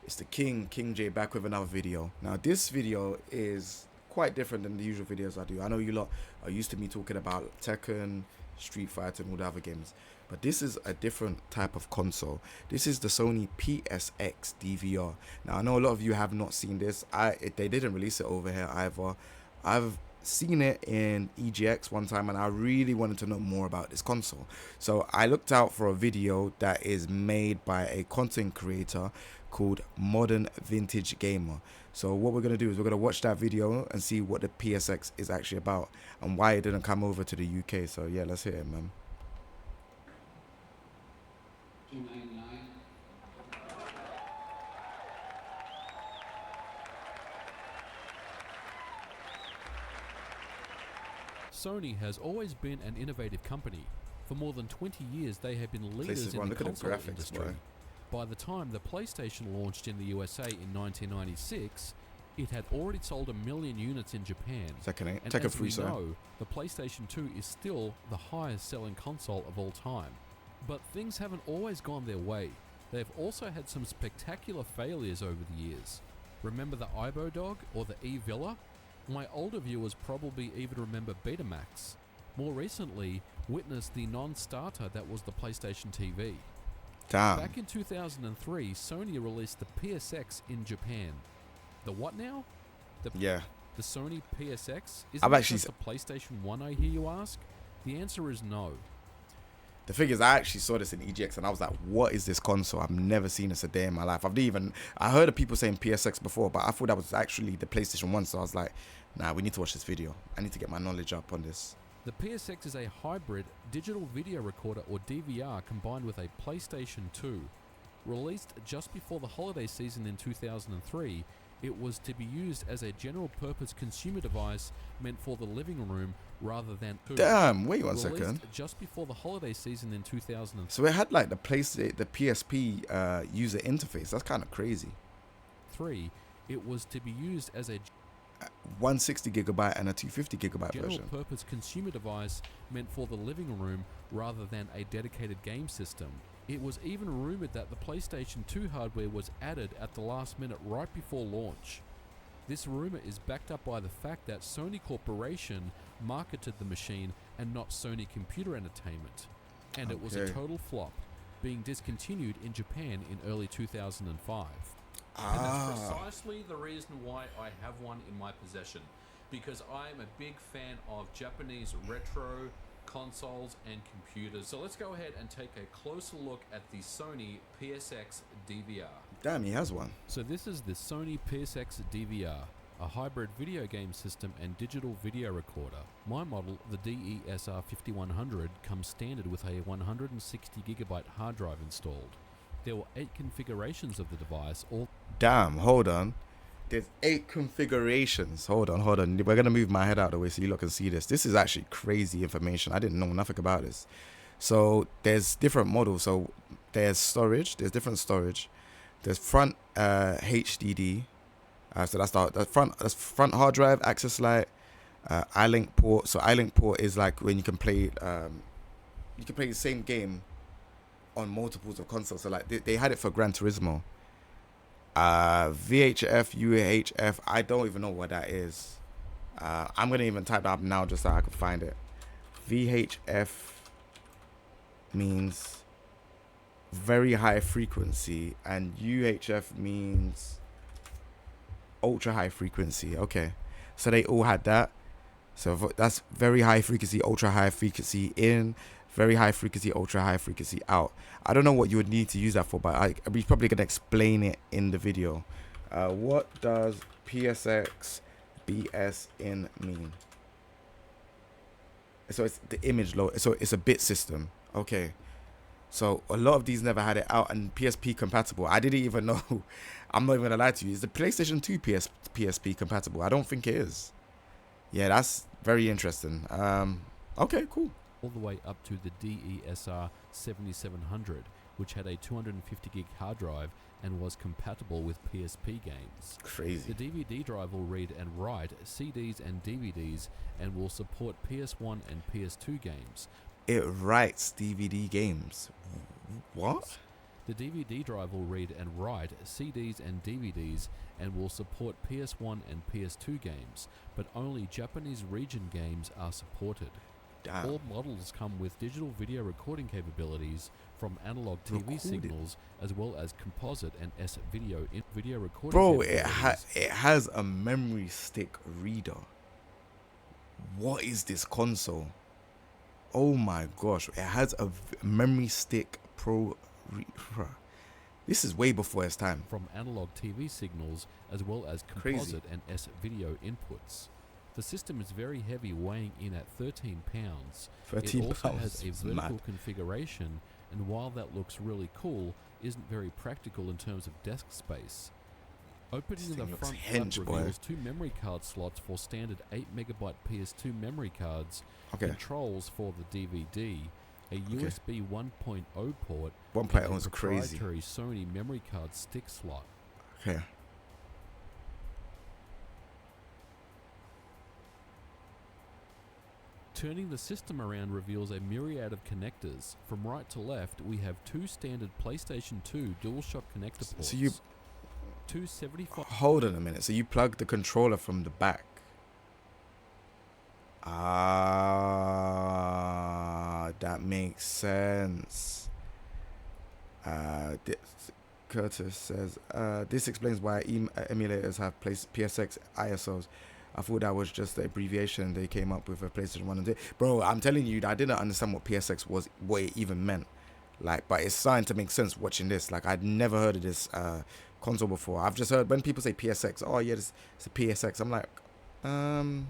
It's the King J, back with another video. Now this video is quite different than the usual videos I do. I know you lot are used to me talking about Tekken, Street Fighter and all the other games, but this is a different type of console. This is the Sony PSX DVR. Now I know a lot of you have not seen this. They didn't release it over here either. I've seen it in EGX one time and I really wanted to know more about this console. So I looked out for a video that is made by a content creator called Modern Vintage Gamer. So what we're going to do is we're going to watch that video and see what the PSX is actually about and why it didn't come over to the UK. So yeah, let's hear it, man. Sony has always been an innovative company. For more than 20 years, they have been leaders in the console industry. By the time the PlayStation launched in the USA in 1996, it had already sold 1 million units in Japan. And as we know, the PlayStation 2 is still the highest selling console of all time. But things haven't always gone their way. They've also had some spectacular failures over the years. Remember the Ibo Dog or the E-Villa? My older viewers probably even remember Betamax. More recently, witness the non-starter that was the PlayStation TV. Damn. Back in 2003, Sony released the PSX in Japan. The what now? The Sony PSX? Isn't it just the PlayStation 1, I hear you ask? The answer is no. The thing is, I actually saw this in EGX and I was like, what is this console? I've never seen this a day in my life. I heard of people saying PSX before, but I thought that was actually the PlayStation 1. So I was like, nah, we need to watch this video. I need to get my knowledge up on this. The PSX is a hybrid digital video recorder or DVR combined with a PlayStation 2. Released just before the holiday season in 2003, it was to be used as a general-purpose consumer device meant for the living room rather than... Damn, wait one second. Released just before the holiday season in 2003. So it had like the PSP user interface. That's kind of crazy. It was to be used as a 160 gigabyte and a 250 gigabyte version. General-purpose consumer device meant for the living room rather than a dedicated game system. It was even rumored that the PlayStation 2 hardware was added at the last minute right before launch. This rumor is backed up by the fact that Sony Corporation marketed the machine and not Sony Computer Entertainment. And it was a total flop, being discontinued in Japan in early 2005. And that's precisely the reason why I have one in my possession, because I am a big fan of Japanese retro consoles and computers. So let's go ahead and take a closer look at the Sony PSX DVR. Damn, he has one. So this is the Sony PSX DVR, a hybrid video game system and digital video recorder. My model, the DESR 5100, comes standard with a 160GB hard drive installed. There were 8 configurations of the device, all... Damn, hold on. There's 8 configurations. Hold on. We're going to move my head out of the way so you lot can see this. This is actually crazy information. I didn't know nothing about this. So there's different models. So there's storage. There's different storage. There's front HDD. So that's front hard drive, access light, iLink port. So iLink port is like when you can play the same game on multiples of consoles. So like they had it for Gran Turismo. VHF, UHF, I don't even know what that is. I'm gonna even type that up now just so I can find it. VHF means very high frequency and UHF means ultra high frequency. Okay, so they all had that. So that's very high frequency, ultra high frequency in, very high frequency, ultra high frequency out. I don't know what you would need to use that for, but we're probably going to explain it in the video. What does PSX BS in mean? So it's the image load. So it's a bit system. Okay. So a lot of these never had it out and PSP compatible. I didn't even know. I'm not even going to lie to you. Is the PlayStation 2 PSP compatible? I don't think it is. Yeah, that's very interesting. Okay, cool. All the way up to the DESR 7700, which had a 250GB hard drive and was compatible with PSP games. Crazy. The DVD drive will read and write CDs and DVDs and will support PS1 and PS2 games. It writes DVD games. What? The DVD drive will read and write CDs and DVDs and will support PS1 and PS2 games, but only Japanese region games are supported. Damn. All models come with digital video recording capabilities from analog TV signals as well as composite and S-video video recording Bro, capabilities. it has a memory stick reader. What is this console? Oh my gosh, it has a memory stick pro. This is way before its time. From analog TV signals as well as composite and S-video inputs. The system is very heavy, weighing in at 13 pounds. 13 it also pounds has a is vertical mad. configuration, and while that looks really cool, isn't very practical in terms of desk space. Opening This the thing looks front hench, flap boy. reveals 2 memory card slots for standard 8MB PS2 memory cards, Okay. controls for the DVD, a USB 1.0 port, 1.0 and a is crazy. proprietary Sony memory card stick slot. Okay. Turning the system around reveals a myriad of connectors. From right to left, we have 2 standard PlayStation 2 DualShock connector ports. So you 275. hold on a minute. So you plug the controller from the back. Ah, that makes sense. Curtis says, this explains why emulators have PSX ISOs. I thought that was just the abbreviation they came up with a PlayStation 1 and 2. Bro, I'm telling you, I didn't understand what PSX was, what it even meant. Like, but it's starting to make sense watching this. Like, I'd never heard of this console before. I've just heard when people say PSX, oh yeah, it's a PSX. I'm like, can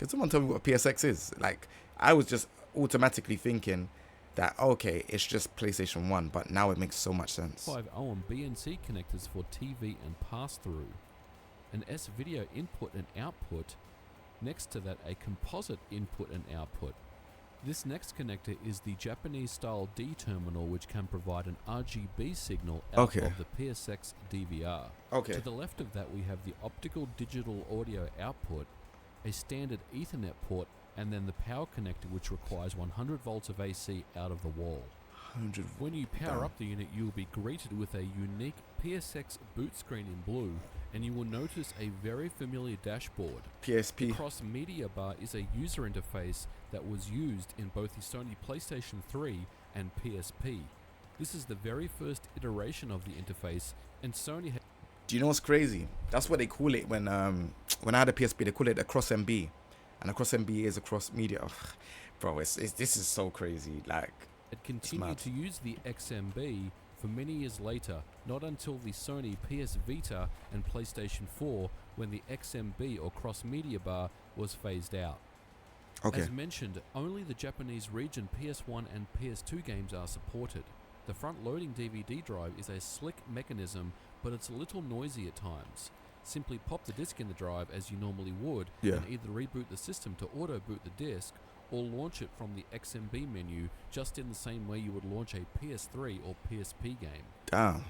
someone tell me what a PSX is? Like, I was just automatically thinking that, okay, it's just PlayStation 1, but now it makes so much sense. 5 ohm BNC connectors for TV and pass-through. An S-video input and output. Next to that, a composite input and output. This next connector is the Japanese-style D terminal, which can provide an RGB signal out of the PSX DVR. Okay. To the left of that, we have the optical digital audio output, a standard Ethernet port, and then the power connector, which requires 100 volts of AC out of the wall. 100. When you power up the unit, you will be greeted with a unique PSX boot screen in blue, and you will notice a very familiar dashboard. PSP. The cross-media bar is a user interface that was used in both the Sony PlayStation 3 and PSP. This is the very first iteration of the interface, and Sony had... Do you know what's crazy? That's what they call it when I had a PSP. They call it a cross MB, and a cross MB is a cross media. Ugh, bro, this is so crazy. Like, had continued to use the XMB for many years later, not until the Sony PS Vita and PlayStation 4 when the XMB or cross-media bar was phased out. Okay. As mentioned, only the Japanese region PS1 and PS2 games are supported. The front-loading DVD drive is a slick mechanism, but it's a little noisy at times. Simply pop the disc in the drive as you normally would, and either reboot the system to auto-boot the disc, or launch it from the XMB menu just in the same way you would launch a PS3 or PSP game. Damn.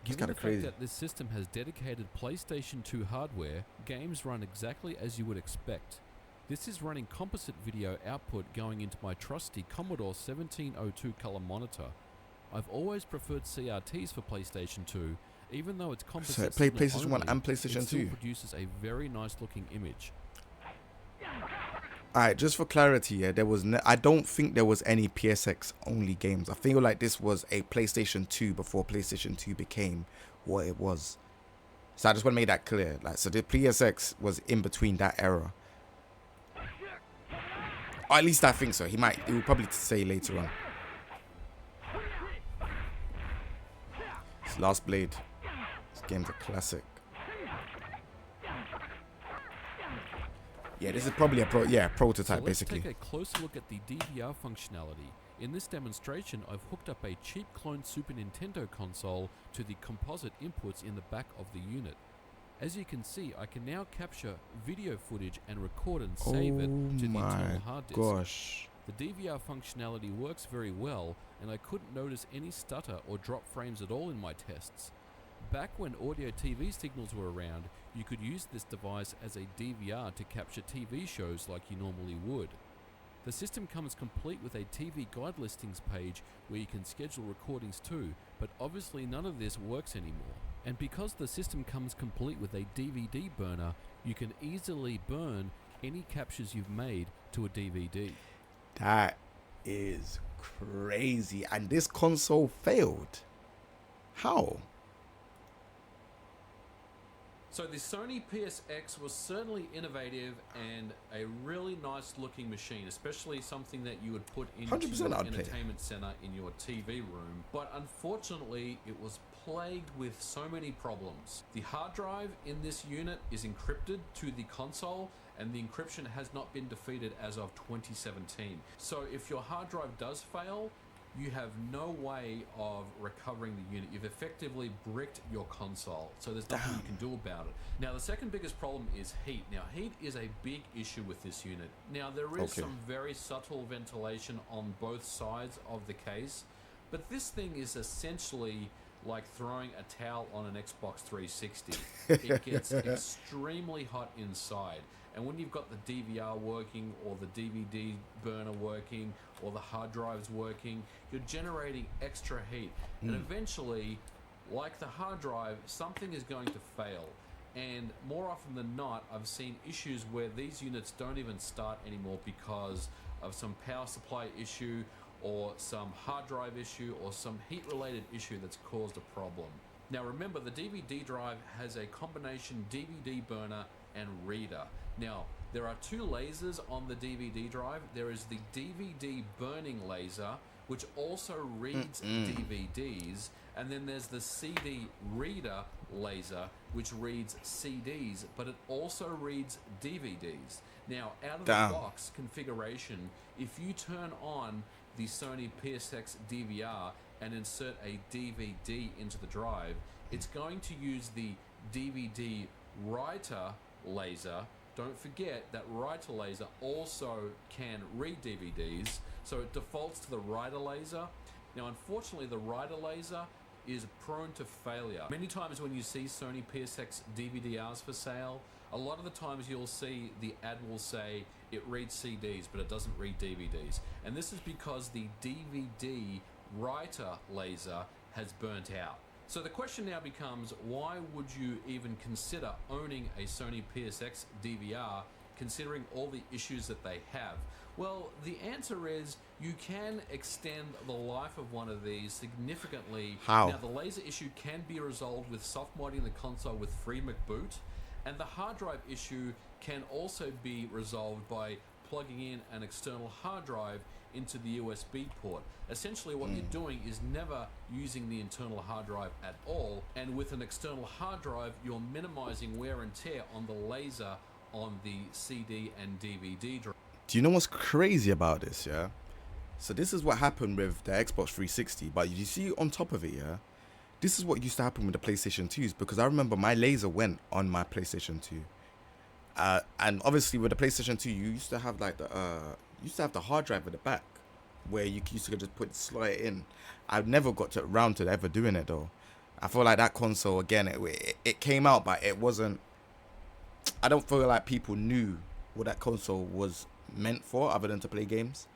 It's Given kind the of crazy. fact that this system has dedicated PlayStation 2 hardware, games run exactly as you would expect. This is running composite video output going into my trusty Commodore 1702 color monitor. I've always preferred CRTs for PlayStation 2, even though it's composite play signal PlayStation 1 only, and PlayStation it still 2. produces a very nice looking image. Alright, just for clarity, yeah, there was I don't think there was any PSX only games. I feel like this was a PlayStation 2 before PlayStation 2 became what it was. So I just want to make that clear. Like, so the PSX was in between that era. Or at least I think so. He will probably say later on. It's Last Blade. This game's a classic. Yeah, this is probably a prototype, So let's basically. take a closer look at the DVR functionality. In this demonstration, I've hooked up a cheap clone Super Nintendo console to the composite inputs in the back of the unit. As you can see, I can now capture video footage and record and save it to the internal hard disk. Gosh. The DVR functionality works very well, and I couldn't notice any stutter or drop frames at all in my tests. Back when audio TV signals were around, you could use this device as a DVR to capture TV shows like you normally would. The system comes complete with a TV guide listings page where you can schedule recordings too, but obviously none of this works anymore. And because the system comes complete with a DVD burner, you can easily burn any captures you've made to a DVD. That is crazy. And this console failed. How? So the Sony PSX was certainly innovative and a really nice looking machine, especially something that you would put into 100% your I'd play. entertainment center in your TV room. But unfortunately, it was plagued with so many problems. The hard drive in this unit is encrypted to the console, and the encryption has not been defeated as of 2017. So if your hard drive does fail, you have no way of recovering the unit. You've effectively bricked your console, so there's nothing you can do about it. Now, the second biggest problem is heat. Now, heat is a big issue with this unit. Now, there is some very subtle ventilation on both sides of the case, but this thing is essentially like throwing a towel on an Xbox 360. It gets extremely hot inside. And when you've got the DVR working, or the DVD burner working, or the hard drives working, you're generating extra heat. And eventually, like the hard drive, something is going to fail. And more often than not, I've seen issues where these units don't even start anymore because of some power supply issue, or some hard drive issue, or some heat-related issue that's caused a problem. Now remember, the DVD drive has a combination DVD burner and reader. Now, there are two lasers on the DVD drive. There is the DVD burning laser, which also reads DVDs, and then there's the CD reader laser, which reads CDs, but it also reads DVDs. Now, out of the box configuration, if you turn on the Sony PSX DVR and insert a DVD into the drive, it's going to use the DVD writer laser. Don't forget that writer laser also can read DVDs, so it defaults to the writer laser. Now, unfortunately, the writer laser is prone to failure. Many times when you see Sony PSX DVDRs for sale, a lot of the times you'll see the ad will say it reads CDs, but it doesn't read DVDs. And this is because the DVD writer laser has burnt out. So the question now becomes, why would you even consider owning a Sony PSX DVR, considering all the issues that they have? Well, the answer is you can extend the life of one of these significantly. How? Now, the laser issue can be resolved with soft modding the console with FreeMcBoot, and the hard drive issue can also be resolved by plugging in an external hard drive into the USB port. Essentially what you're doing is never using the internal hard drive at all, and with an external hard drive you're minimizing wear and tear on the laser on the CD and DVD drive. Do you know what's crazy about this, yeah? So this is what happened with the Xbox 360, but you see on top of it, yeah? This is what used to happen with the PlayStation 2s, because I remember my laser went on my PlayStation 2. And obviously with the PlayStation 2, you used to have like the hard drive at the back, where you used to just slot it in. I've never got around to ever doing it though. I feel like that console, again, it came out, but it wasn't. I don't feel like people knew what that console was meant for, other than to play games.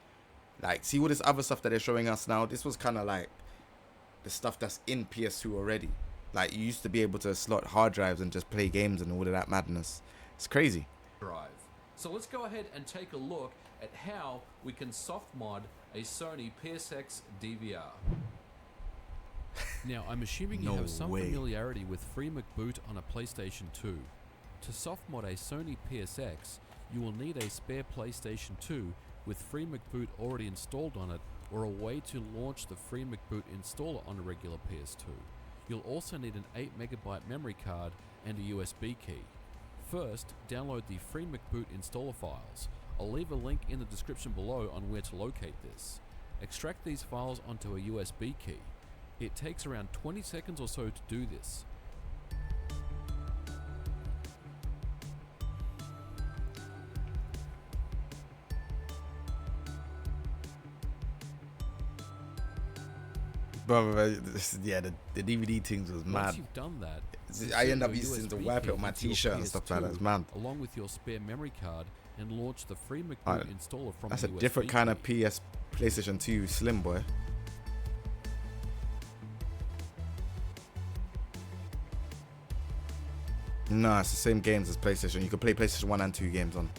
Like, see all this other stuff that they're showing us now. This was kind of like the stuff that's in PS2 already. Like, you used to be able to slot hard drives and just play games and all of that madness. It's crazy. Drive. So let's go ahead and take a look at how we can soft mod a Sony PSX DVR. Now, I'm assuming you have some familiarity with FreeMcBoot on a PlayStation 2. To soft mod a Sony PSX, you will need a spare PlayStation 2 with FreeMcBoot already installed on it, or a way to launch the FreeMcBoot installer on a regular PS2. You'll also need an 8MB memory card and a USB key. First, download the FreeMcBoot installer files. I'll leave a link in the description below on where to locate this. Extract these files onto a USB key. It takes around 20 seconds or so to do this. Bro, yeah, the DVD things was mad. Once you've done that, I end up using to wipe it on my t-shirt and stuff like that. It's mad. Along with your spare memory card and launch the free McBoot Alright, installer from that's the a USB different kind of key. PlayStation 2 Slim, boy. Nah, it's the same games as PlayStation. You can play PlayStation 1 and 2 games on.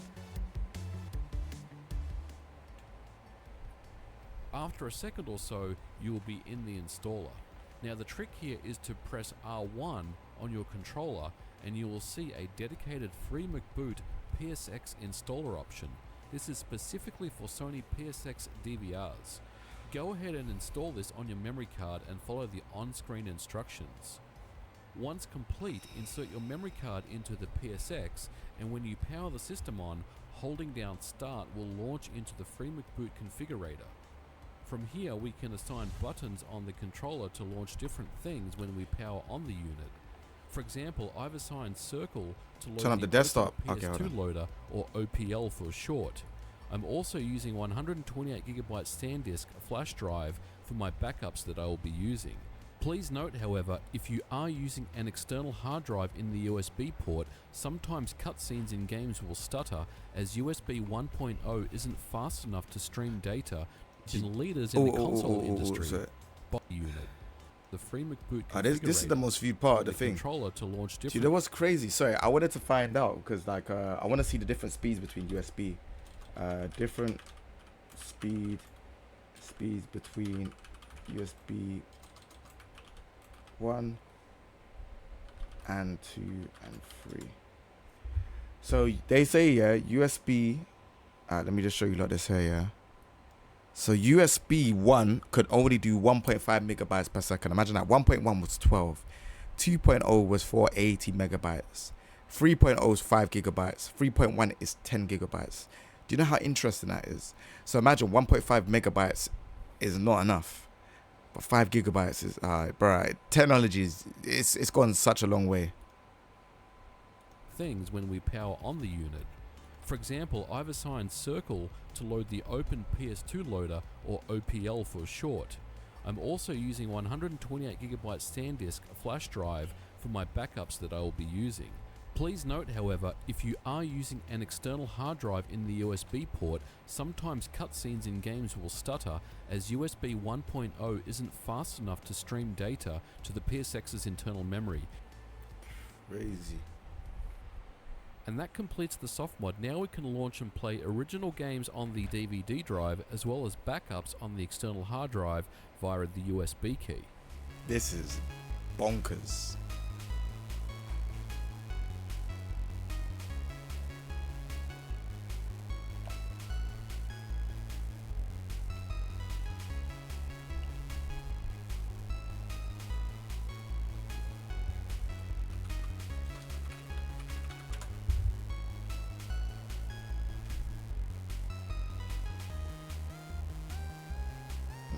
After a second or so, you will be in the installer. Now the trick here is to press R1 on your controller and you will see a dedicated free McBoot PSX installer option. This is specifically for Sony PSX DVRs. Go ahead and install this on your memory card and follow the on-screen instructions. Once complete, insert your memory card into the PSX, and when you power the system on, holding down Start will launch into the free McBoot configurator. From here, we can assign buttons on the controller to launch different things when we power on the unit. For example, I've assigned Circle to load Turn up the desktop. Okay, hold PS2 on. loader, or OPL for short. I'm also using 128GB SanDisk flash drive for my backups that I will be using. Please note, however, if you are using an external hard drive in the USB port, sometimes cutscenes in games will stutter as USB 1.0 isn't fast enough to stream data to leaders in the console industry. So, By unit. The free McBoot this is the most viewed part of the thing. Controller to launch different. Do you know what's crazy? Sorry, I wanted to find out because like I want to see the different speeds between USB. Different speeds between USB 1 and 2 and 3. So they say, yeah, USB. Let me just show you like this here, yeah. So USB 1 could only do 1.5 megabytes per second. Imagine that. 1.1 was 12. 2.0 was 480 megabytes. 3.0 is 5 gigabytes. 3.1 is 10 gigabytes. Do you know how interesting that is? So imagine 1.5 megabytes is not enough. But 5 gigabytes is, bro, technology is, it's gone such a long way. Things when we power on the unit. For example, I've assigned Circle to load the Open PS2 loader, or OPL for short. I'm also using 128GB SanDisk flash drive for my backups that I will be using. Please note, however, if you are using an external hard drive in the USB port, sometimes cutscenes in games will stutter as USB 1.0 isn't fast enough to stream data to the PSX's internal memory. Crazy. And that completes the soft mod. Now we can launch and play original games on the DVD drive as well as backups on the external hard drive via the USB key. This is bonkers.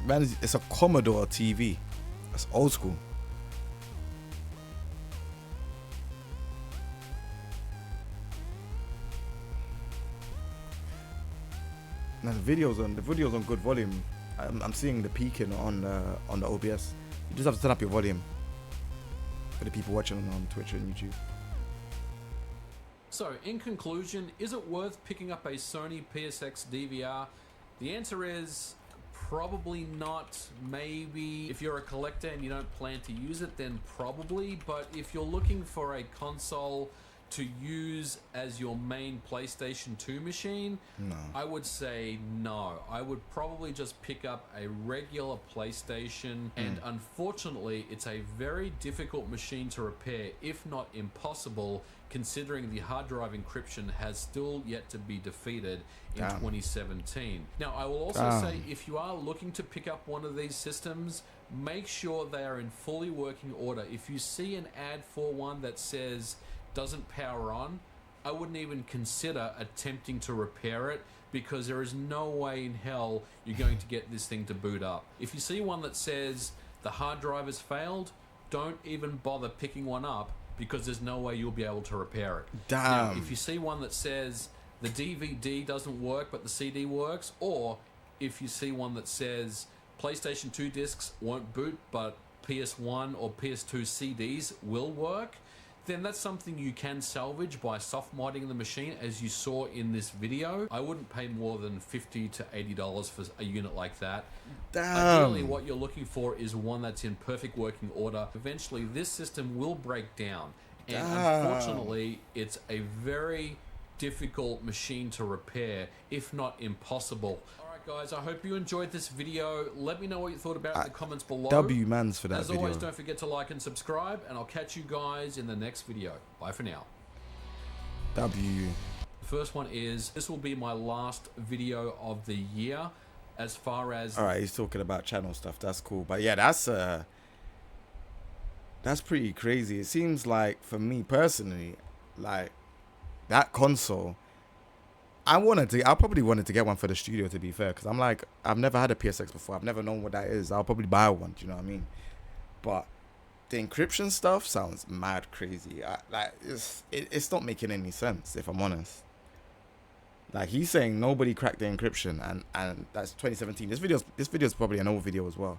Man, it's a Commodore TV. That's old school. Now the videos on good volume. I'm seeing the peaking on the OBS. You just have to turn up your volume for the people watching on Twitch and YouTube. So, in conclusion, is it worth picking up a Sony PSX DVR? The answer is probably not. Maybe if you're a collector and you don't plan to use it, then probably. But if you're looking for a console to use as your main PlayStation 2 machine, No. I would say no. I would probably just pick up a regular PlayStation, and unfortunately it's a very difficult machine to repair, if not impossible, considering the hard drive encryption has still yet to be defeated in 2017. Now, I will also say, if you are looking to pick up one of these systems, make sure they are in fully working order. If you see an ad for one that says doesn't power on, I wouldn't even consider attempting to repair it, because there is no way in hell you're going to get this thing to boot up. If you see one that says the hard drive has failed, don't even bother picking one up, because there's no way you'll be able to repair it. Now, if you see one that says the DVD doesn't work but the CD works, or if you see one that says PlayStation 2 discs won't boot but PS1 or PS2 CDs will work, then that's something you can salvage by soft modding the machine, as you saw in this video. I wouldn't pay more than $50 to $80 for a unit like that. Damn. Ideally, what you're looking for is one that's in perfect working order. Eventually, this system will break down. And unfortunately, it's a very difficult machine to repair, if not impossible. Alright guys, I hope you enjoyed this video. Let me know what you thought about it in the comments below. W mans for that As video. always, don't forget to like and subscribe, and I'll catch you guys in the next video. Bye for now. W. The first one is, this will be my last video of the year, as far as... Alright, he's talking about channel stuff. That's cool. But yeah, that's pretty crazy. It seems like, for me personally, like, that console, I probably wanted to get one for the studio, to be fair, because I'm like, I've never had a PSX before. I've never known what that is. I'll probably buy one, do you know what I mean? But the encryption stuff sounds mad crazy. It's not making any sense, if I'm honest. Like, he's saying nobody cracked the encryption, and that's 2017. This video's probably an old video as well.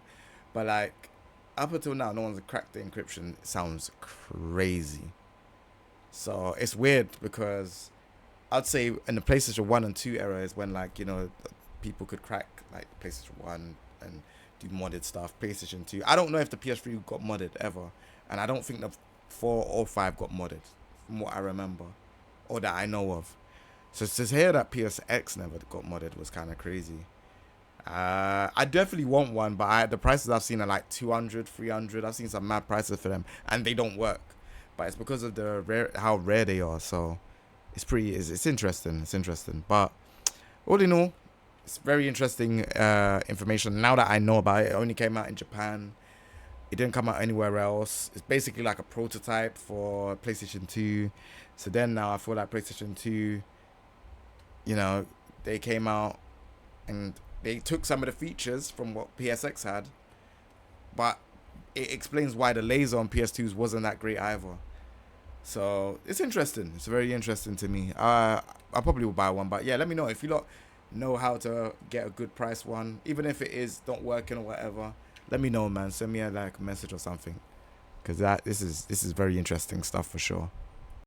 But like, up until now, no one's cracked the encryption. It sounds crazy. So it's weird, because I'd say in the PlayStation 1 and 2 era is when, like, you know, people could crack like PlayStation 1 and do modded stuff. PlayStation 2, I don't know if the PS3 got modded ever, and I don't think the 4 or 5 got modded, from what I remember or that I know of. So to hear that PSX never got modded was kind of crazy. I definitely want one, but the prices I've seen are like 200, 300. I've seen some mad prices for them, and they don't work. But it's because of the how rare they are. So it's interesting. It's interesting. But all in all, it's very interesting information. Now that I know about it, it only came out in Japan. It didn't come out anywhere else. It's basically like a prototype for PlayStation 2. So then now I feel like PlayStation 2, you know, they came out and they took some of the features from what PSX had, but it explains why the laser on PS2s wasn't that great either. So it's interesting. It's very interesting to me. I probably will buy one, but yeah, let me know if you lot know how to get a good price one, even if it is not working or whatever. Let me know, man. Send me a message or something, because this is very interesting stuff for sure.